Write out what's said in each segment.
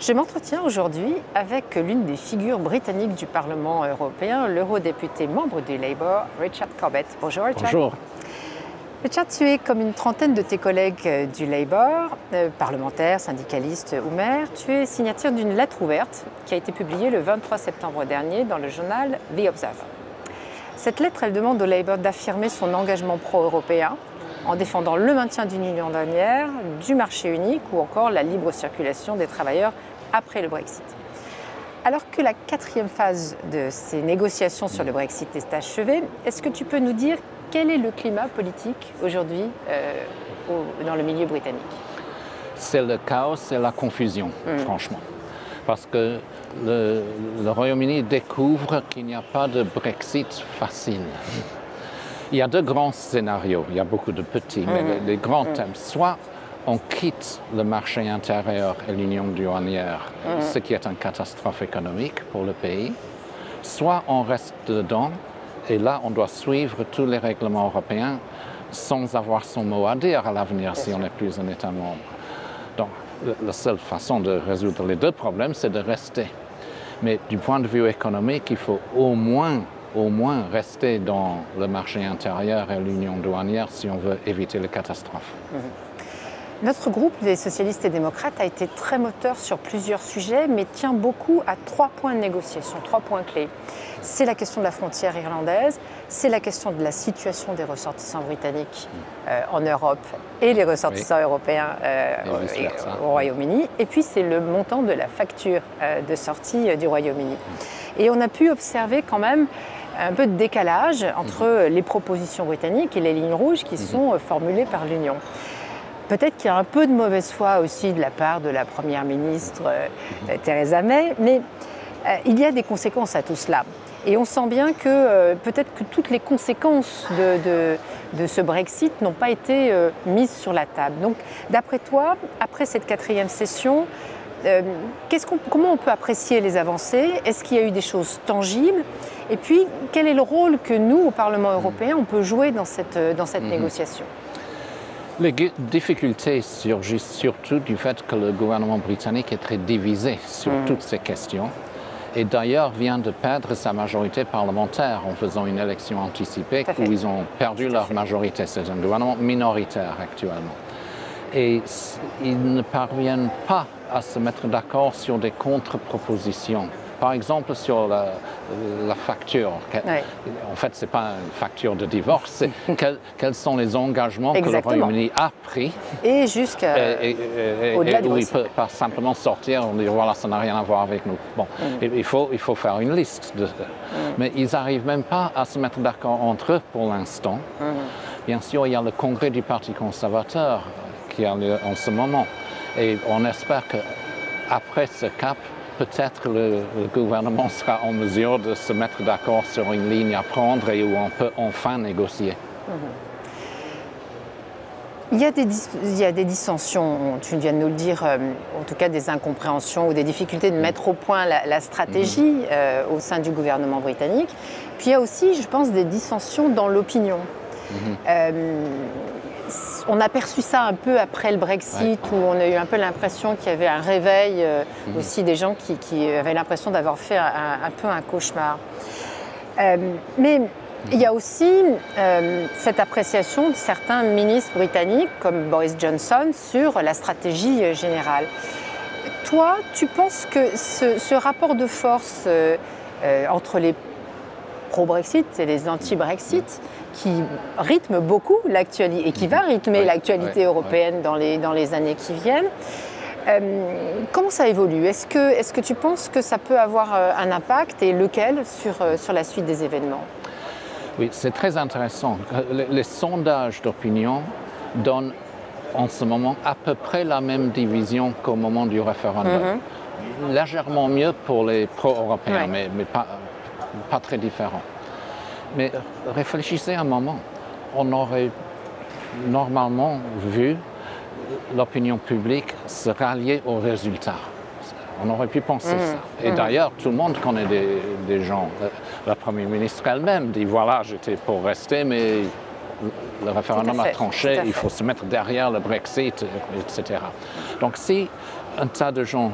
Je m'entretiens aujourd'hui avec l'une des figures britanniques du Parlement européen, l'eurodéputé membre du Labour, Richard Corbett. Bonjour Richard. Bonjour. Richard, tu es comme une trentaine de tes collègues du Labour, parlementaires, syndicalistes ou maires. Tu es signataire d'une lettre ouverte qui a été publiée le 23 septembre dernier dans le journal The Observer. Cette lettre, elle demande au Labour d'affirmer son engagement pro-européen en défendant le maintien d'une union douanière, du marché unique ou encore la libre circulation des travailleurs après le Brexit. Alors que la quatrième phase de ces négociations sur le Brexit est achevée, est-ce que tu peux nous dire quel est le climat politique aujourd'hui dans le milieu britannique? C'est le chaos et la confusion, franchement. Parce que le Royaume-Uni découvre qu'il n'y a pas de Brexit facile. Il y a deux grands scénarios, il y a beaucoup de petits, mais les grands thèmes. Soit on quitte le marché intérieur et l'union douanière, ce qui est une catastrophe économique pour le pays, soit on reste dedans et là on doit suivre tous les règlements européens sans avoir son mot à dire à l'avenir si on n'est plus un État membre. Donc la seule façon de résoudre les deux problèmes, c'est de rester. Mais du point de vue économique, il faut au moins rester dans le marché intérieur et l'union douanière si on veut éviter les catastrophes. Notre groupe, les socialistes et démocrates, a été très moteur sur plusieurs sujets, mais tient beaucoup à 3 points de négociation, 3 points clés. C'est la question de la frontière irlandaise, c'est la question de la situation des ressortissants britanniques en Europe et les ressortissants européens au Royaume-Uni, et puis c'est le montant de la facture de sortie du Royaume-Uni. Et on a pu observer quand même un peu de décalage entre les propositions britanniques et les lignes rouges qui sont formulées par l'Union. Peut-être qu'il y a un peu de mauvaise foi aussi de la part de la Première ministre Theresa May, mais il y a des conséquences à tout cela. Et on sent bien que peut-être que toutes les conséquences de ce Brexit n'ont pas été mises sur la table. Donc, d'après toi, après cette 4e session, comment on peut apprécier les avancées? Est-ce qu'il y a eu des choses tangibles? Et puis, quel est le rôle que nous, au Parlement européen, on peut jouer dans cette négociation? Les difficultés surgissent surtout du fait que le gouvernement britannique est très divisé sur toutes ces questions et d'ailleurs vient de perdre sa majorité parlementaire en faisant une élection anticipée où ils ont perdu leur majorité. C'est un gouvernement minoritaire actuellement. Et ils ne parviennent pas à se mettre d'accord sur des contre-propositions. Par exemple, sur la facture. En fait, ce n'est pas une facture de divorce, c'est quels sont les engagements que le Royaume-Uni a pris. Et jusqu'à au-delà du Brexit. Il ne peut pas simplement sortir et dire voilà, ça n'a rien à voir avec nous. Bon, il faut faire une liste. Mais ils n'arrivent même pas à se mettre d'accord entre eux pour l'instant. Bien sûr, il y a le congrès du Parti conservateur qui a lieu en ce moment. Et on espère qu'après ce cap, peut-être le gouvernement sera en mesure de se mettre d'accord sur une ligne à prendre et où on peut enfin négocier. Il y a des dissensions, tu viens de nous le dire, en tout cas des incompréhensions ou des difficultés de mettre au point la stratégie au sein du gouvernement britannique. Puis il y a aussi, je pense, des dissensions dans l'opinion. On a perçu ça un peu après le Brexit, où on a eu un peu l'impression qu'il y avait un réveil aussi des gens qui avaient l'impression d'avoir fait un peu un cauchemar. Mais il y a aussi cette appréciation de certains ministres britanniques, comme Boris Johnson, sur la stratégie générale. Toi, tu penses que ce rapport de force entre les pro-Brexit et les anti-Brexit, qui rythme beaucoup l'actualité et qui va rythmer l'actualité européenne dans les années qui viennent. Comment ça évolue? Est-ce que tu penses que ça peut avoir un impact et lequel sur la suite des événements? Oui, c'est très intéressant. Les sondages d'opinion donnent en ce moment à peu près la même division qu'au moment du référendum. Légèrement mieux pour les pro-européens, mais pas très différent. Mais réfléchissez un moment. On aurait normalement vu l'opinion publique se rallier aux résultats. On aurait pu penser ça. Et d'ailleurs, tout le monde connaît des gens. La Première ministre elle-même dit, voilà, j'étais pour rester, mais le référendum a tranché, il faut se mettre derrière le Brexit, etc. Donc si un tas de gens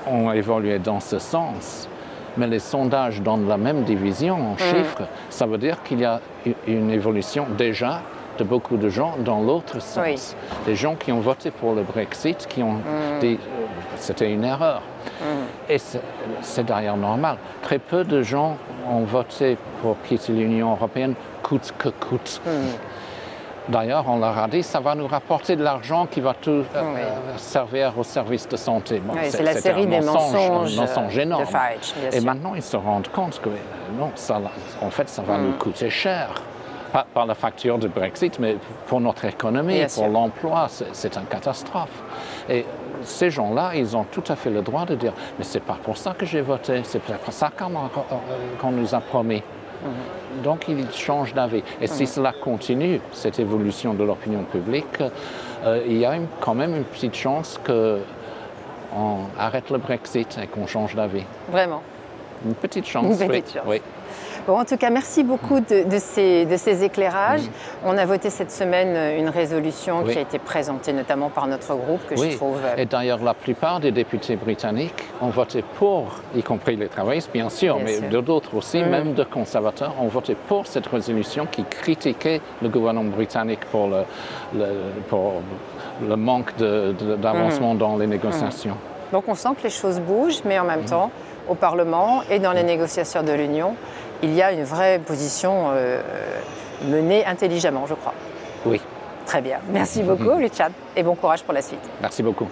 ont évolué dans ce sens. Mais les sondages donnent la même division en chiffres. Ça veut dire qu'il y a une évolution déjà de beaucoup de gens dans l'autre sens. Oui. Des gens qui ont voté pour le Brexit, qui ont dit c'était une erreur. Et c'est d'ailleurs normal. Très peu de gens ont voté pour quitter l'Union européenne coûte que coûte. D'ailleurs, on leur a dit, ça va nous rapporter de l'argent qui va tout servir au service de santé. Bon, c'est la série des mensonges énorme. De Farage, bien sûr. Et maintenant, ils se rendent compte que non, en fait, ça va nous coûter cher. Pas par la facture du Brexit, mais pour notre économie, bien pour l'emploi, c'est une catastrophe. Et ces gens-là, ils ont tout à fait le droit de dire, mais c'est pas pour ça que j'ai voté, c'est pour ça qu'on nous a promis. Donc, ils changent d'avis. Et si cela continue, cette évolution de l'opinion publique, il y a quand même une petite chance qu'on arrête le Brexit et qu'on change d'avis. Vraiment? Une petite chance, oui. Bon, en tout cas, merci beaucoup de ces éclairages. On a voté cette semaine une résolution qui a été présentée notamment par notre groupe, que je trouve... Et d'ailleurs, la plupart des députés britanniques ont voté pour, y compris les travaillistes, bien sûr, mais d'autres aussi, même de conservateurs, ont voté pour cette résolution qui critiquait le gouvernement britannique pour le manque d'avancement dans les négociations. Donc on sent que les choses bougent, mais en même temps, au Parlement et dans les négociations de l'Union, il y a une vraie position menée intelligemment, je crois. Oui. Très bien. Merci beaucoup, Richard, et bon courage pour la suite. Merci beaucoup.